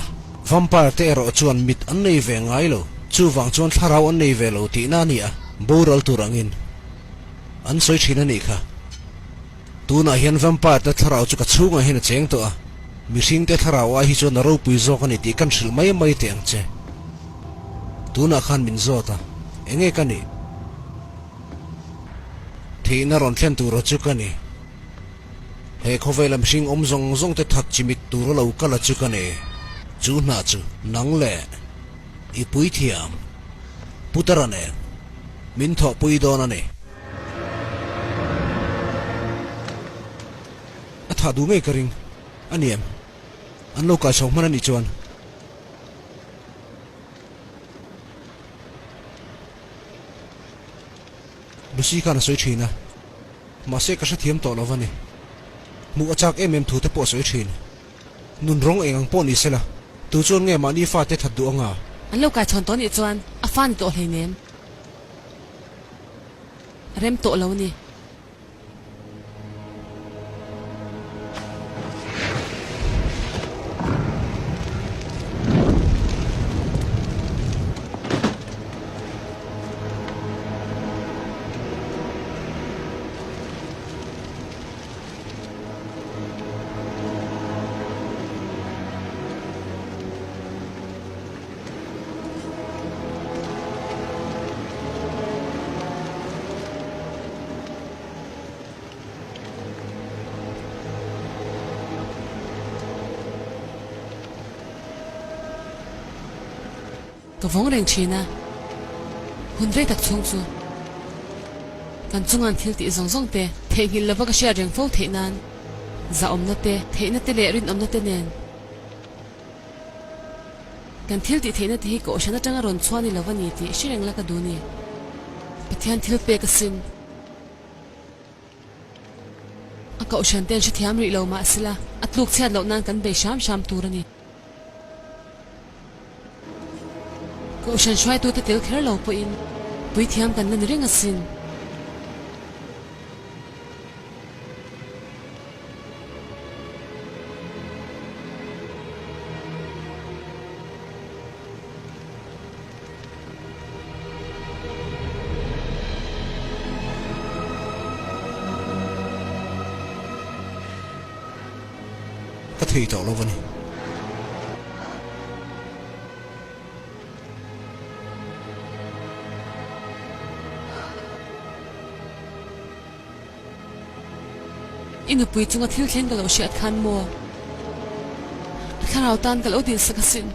vampire te ero chuan mit an nei ve ngai lo chu wang chuan tharau an nei ve lo ti na nia boral turangin an soi thina ni kha tuna hian vampire te tharau chu ka chunga hin cheng to a mihring te tharau a hi chu na ro pui zo kan ti kan hril mai mai teng che tuna khan min zota enge kani thina ron thlen tu ro chu kani he khovelam sing zong zong te thak chimit tur lo kala chu kani chu na chu nang le I pui thiam putarane min tho pui dona ne atha du me karing aniam an lo ka chong man ani chuan Lucy kana soi thina ma se ka sa thiam to lovani mu achak em thu te po soi thin nun rong engang po ni sela tu chon nge ma ni fa te thadu anga an lo ka chon ton I chuan a fan to hlei nem rem to lo ni ka vong reng china hun re tak chung chu kan chungan thil ti zong zong te thengil lova ka share reng fo theinan za omna te theina te le rin omna te nen kan thil ti theina te hi ko shana tanga ron chhuani lovani ti shireng la ka duni pathian thil pe ka sin aka ushan ten shi thiam ri lo ma sila atluk chhiat lo nan kan be sham sham turani ko ushan shwai tu te tel kher lo po in pui thiam kan nan ring asin ka thei to lo vani inu pui chunga thil thlen ka lo shi at khan mo kharau tan ka lo din sakasin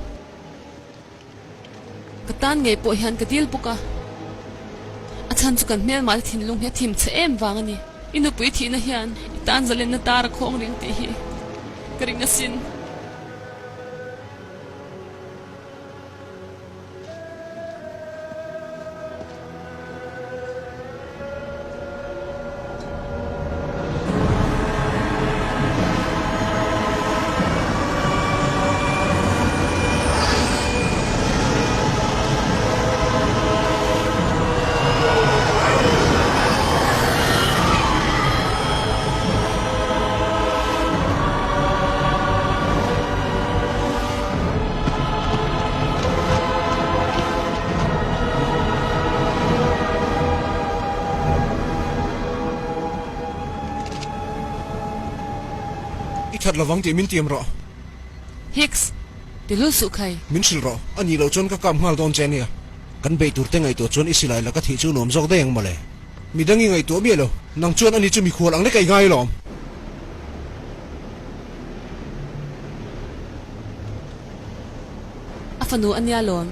ka tan nge po hian ka dil puka achan chu kan mel mal thin lung he thim che em wangani inu pui thi na hian tan zalen na tar khong ring ti hi karing asin that lawang ti min tiam ro Hicks tilu su khai min sil ro ani lo chon ka kam ngal don chen ya kan be tur te ngai to chon isilai la ka thi chu nom jok deng male midangi ngai to mi lo nang chon ani chu mi khol ang le kai ngai lom afanu anya lon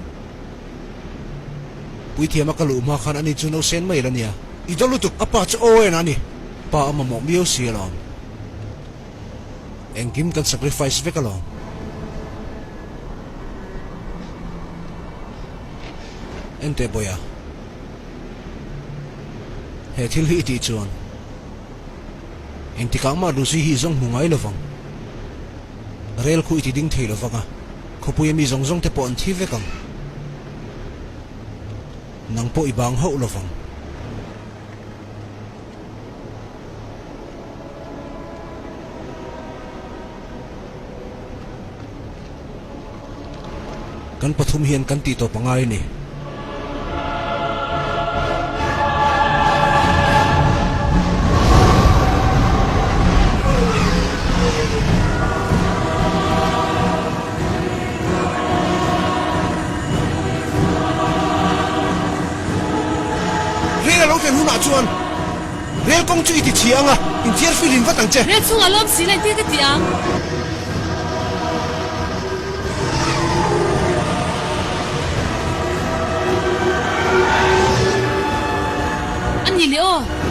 pui thiam ka lu ma khan ani chu no sen mai la nia idalu tuk apa chu o en ani pa ama mo miu si lom engkim kan sacrifice ve kalom ente boya he thil hi ti chuan enti kama lu si hi zong mungai lovang rel khu ti ding thei lovanga khopui mi zong zong te pon thi ve kam nang po ibang ho lovang kan pathum hian kan ti to pangai ni rel lo ken huna chuan rel kong chu ti chianga in tiar filin va tang che re chung alom si lai ti ka tiang ani le o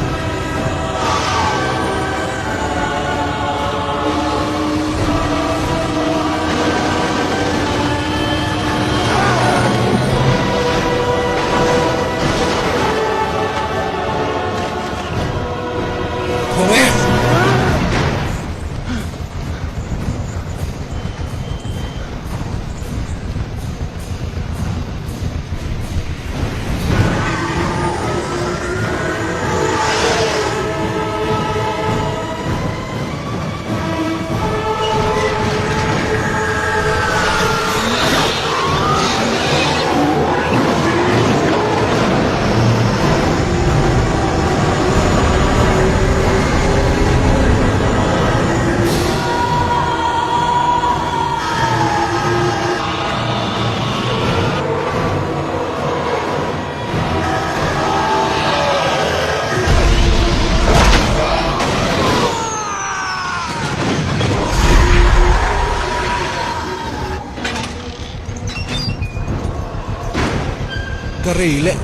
rei le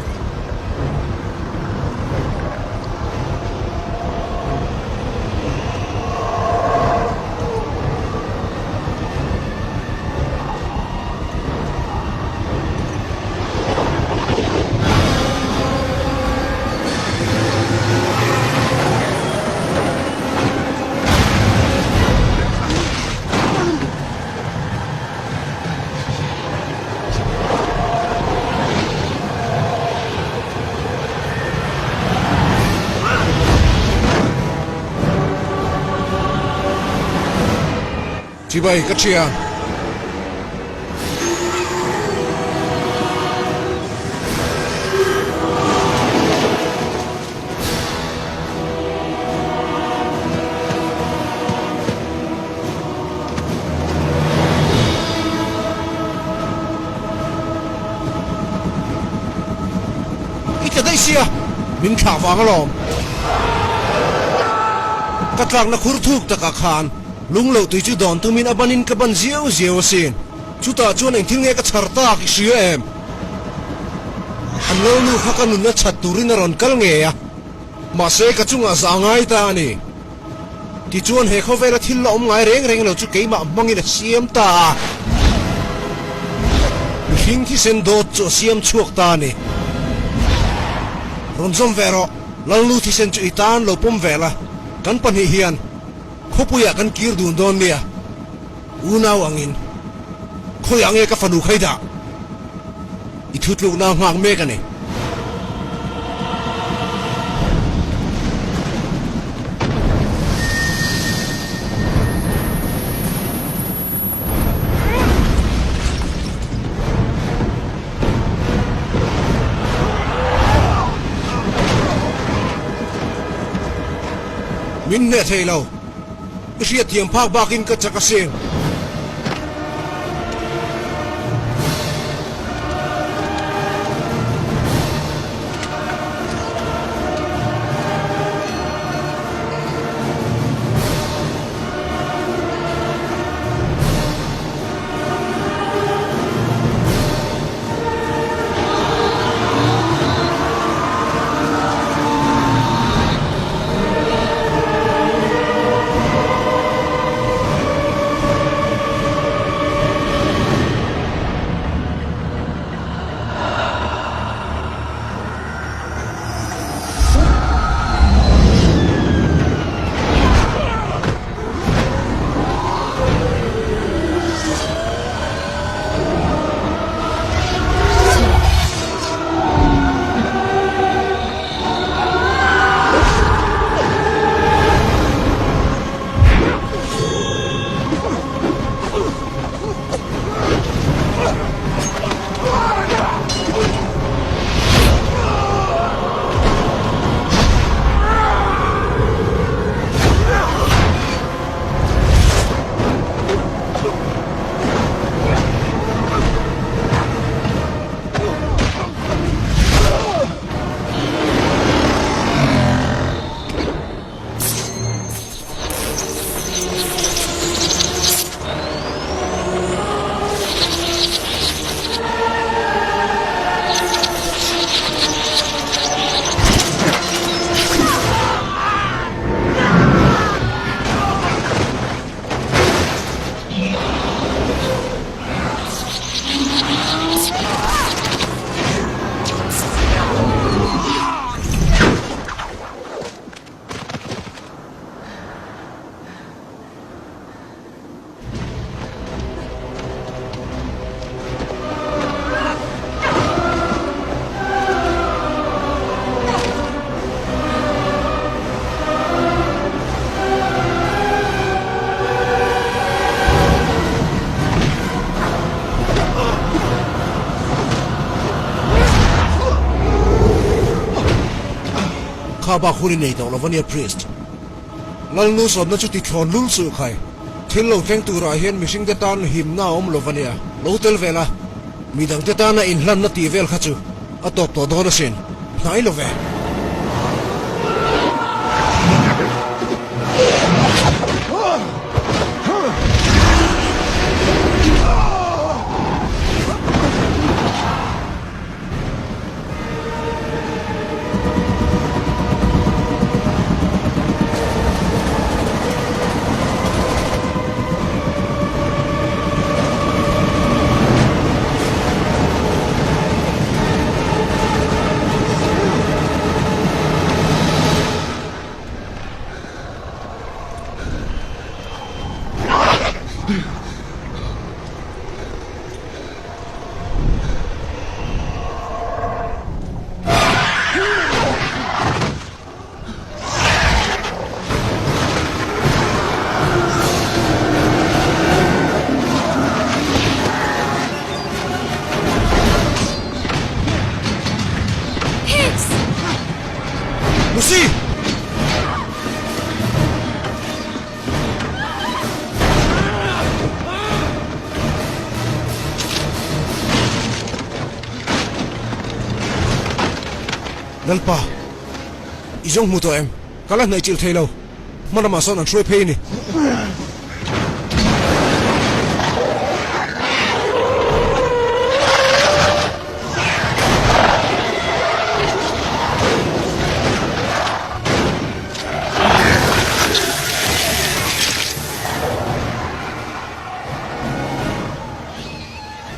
Chị bay cất chia ít cái đây xia mình khả vàng lòm cắt lạc nó khur thuk ta cả khan lung lâu tùy chú đòn tụi mình abanin cái ban diêu diêu xin chú ta chuan anh thiên nghe cái char ta cái xia em anh lâu nu khắc anh nó chặt turin nó ron kal nghe à mà sẽ cái chung à sao ngay ta nè thì chuan he khâu về là thiên lỏng ngay reng reng lâu chú cái mà mong là xiêm ta hình thì sen đốt cho xiêm chuộc ta nè ron zom về rồi lâu nu thì sen chú itan lâu pom về là kan pan hi hian khopuya kan kir dun don nia unaw angin khoyang e ka fanu khaida ithutlu na hang me kane min ne thelo Siya tiyang pagbakin ka tsakasin Khaba khuri nei to Lavania priest lalnu som na chuti thon lul su khai thil lo thleng tu ra hian mihring te tan him na om Lavania lo tel vela midang te tan na in hlan na ti vel kha chu atop to don sin nai lo ve lalpa izong mu to em kala nai chil thelo mana ma son an throi phei ni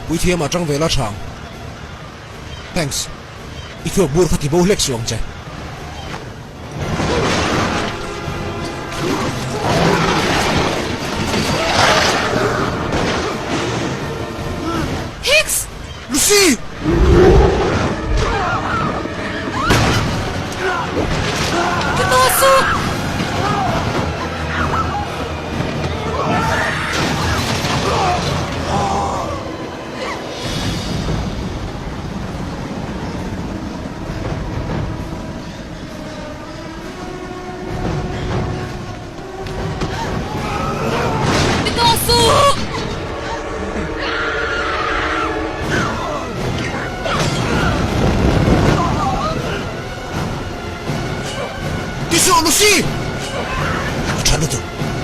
Bùi thiêm ở trong về la tràng. Thanks. Ít thừa buồn khát thì bố lệch xuống chạy. Hicks! Lucy! Tinosu! Tisu Lucy! Chalo tu,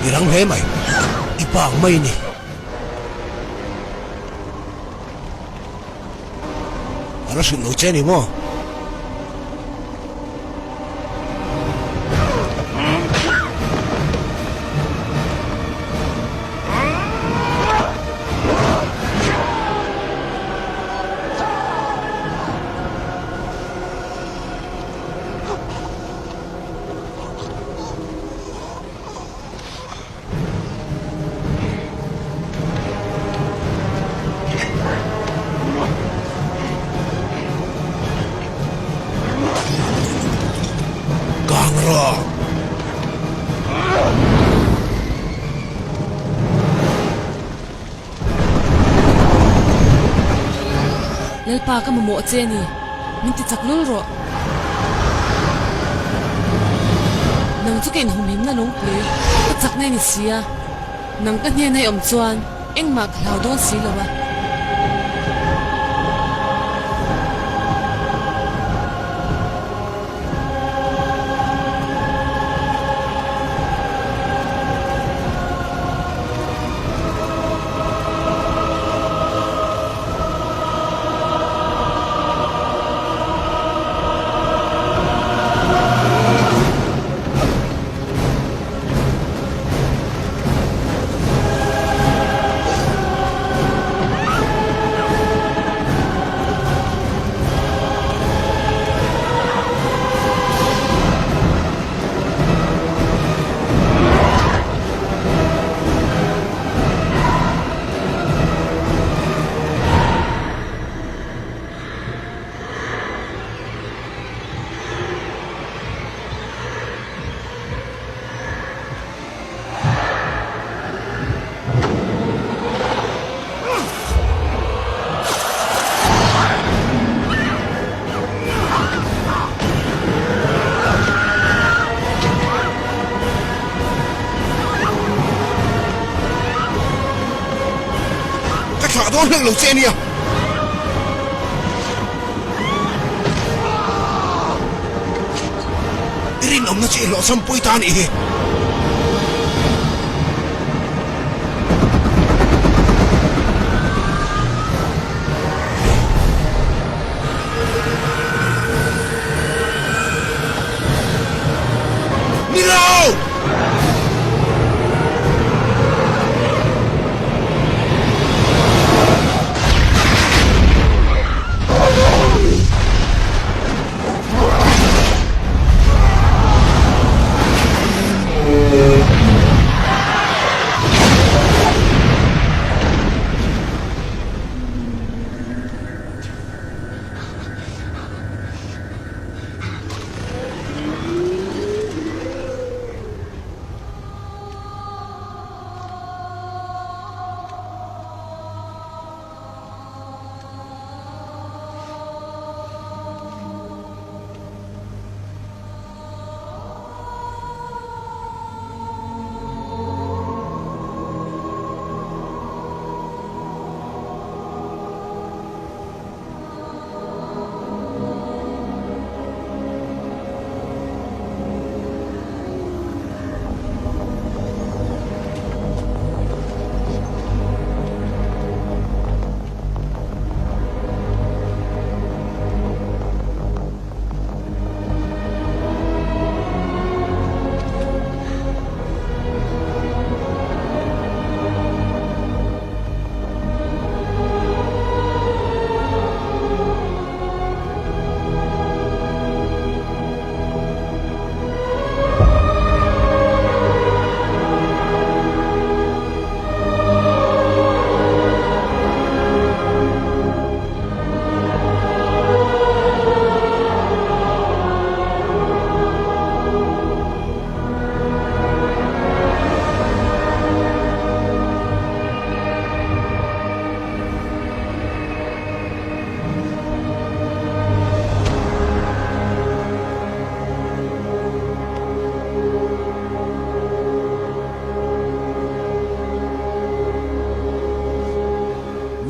irang he mai. Ipang mai ni. Ara sin lo cheni mo. Lalpa ka mamo che ni minti chaklul ro nang chu kein humim na long ple ta chak nei ni sia nang ka hne nei om chuan engma khlau don si lawa Don hang lo che ni à Irin om na chi lo sam pui tan i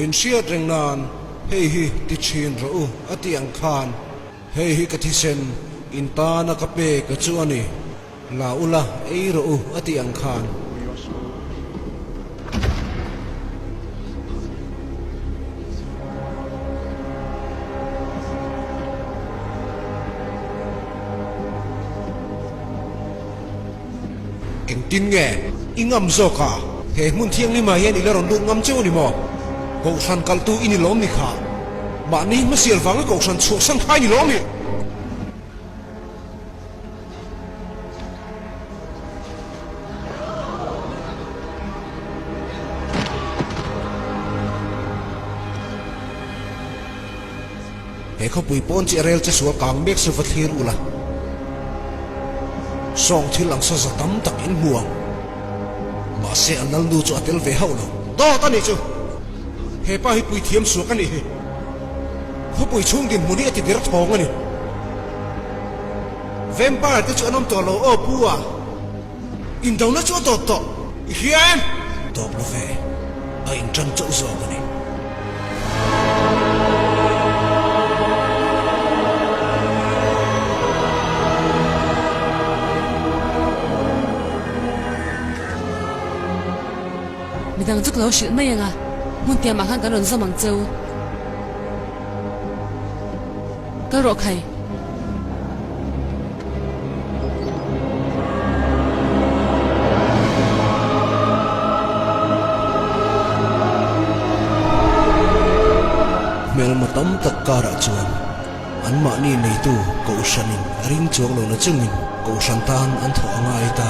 min siat reng nan hei hi ti chin ro ati ang khan hei hi ka thi sen in ta na ka pe ka chu ani la ula ei ro ati ang khan eng tin nge ingam zo ka he mun thiang ni ma hian ilaron du ngam cheu ni mo ko san kal tu ini lom ni kha ma ni ma sial wang ko san chu sang khai ni lom ni he ko pui pon chi rel che sual kang mek su vathir ula song thilang sa zatam tak in muang ma se anal nu chu atel ve haulo do ta ni chu he pa hi pui thiam su ka ni he ho pui chung din muni ati dir thong ani vampire te chu anom to lo o puwa in dong na chu to hian to lo ve a in chan chu zo ani midang chuk lo shil mai anga mun tia ma khan kan ron zamang cheu ka ro khai mel matam tak kara chuan an ma ni nei tu ko shanin ring chuang lo na chungin ko shantan an tho anga ita